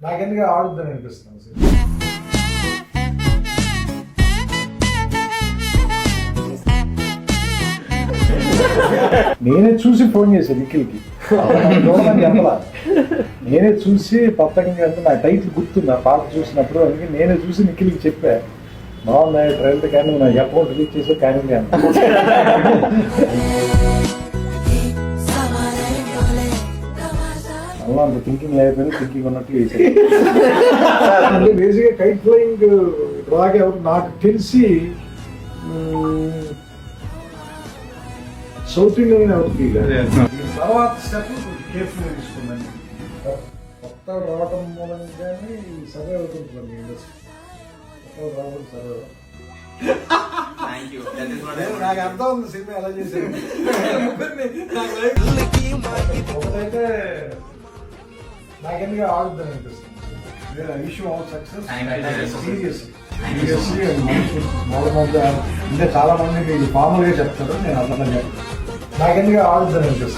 నాకెందుకు ఆడుద్దని అనిపిస్తుంది సార్. నేనే చూసి ఫోన్ చేశాను నిఖిల్కి, చెప్పలా. నేనే చూసి పత్తకంగా అంటే నా టైటిల్ గుర్తుంది ఆ పాట చూసినప్పుడు, అందుకే నేనే చూసి నిఖిల్కి చెప్పా, బాగున్నాయి ట్రైలర్ కానీ నా అకౌంట్ రిలీజ్ చేసే కానీ అలా అంత థింకింగ్ లేకపోయినా థింకింగ్ ఉన్నట్టు చేశాను. అంటే బేసిక్గా కైట్ ఫ్లయింగ్ రాగా ఎవరు నాకు తెలిసి సౌత్ ఇండియన్ ఎవరికి తర్వాత స్టెప్ కేర్ఫుల్గా తీసుకుందండి. కొత్త రావటం మూలంగానే సర్వే అవుతుంటుంది ఇండస్ట్రీ. కొత్త రావడం సర్వే నాకు అర్థం ఉంది సినిమా ఎలా చేశారు. ఒకటైతే నాకెందుకు ఆడుద్దని అనిపిస్తుంది. విషయం సక్సెస్ సీరియస్లీ అంటే చాలా మంది ఫార్మల్ గా చెప్తారు, నేను అర్థం నాకెందుకు ఆడుద్దని అనిపిస్తుంది.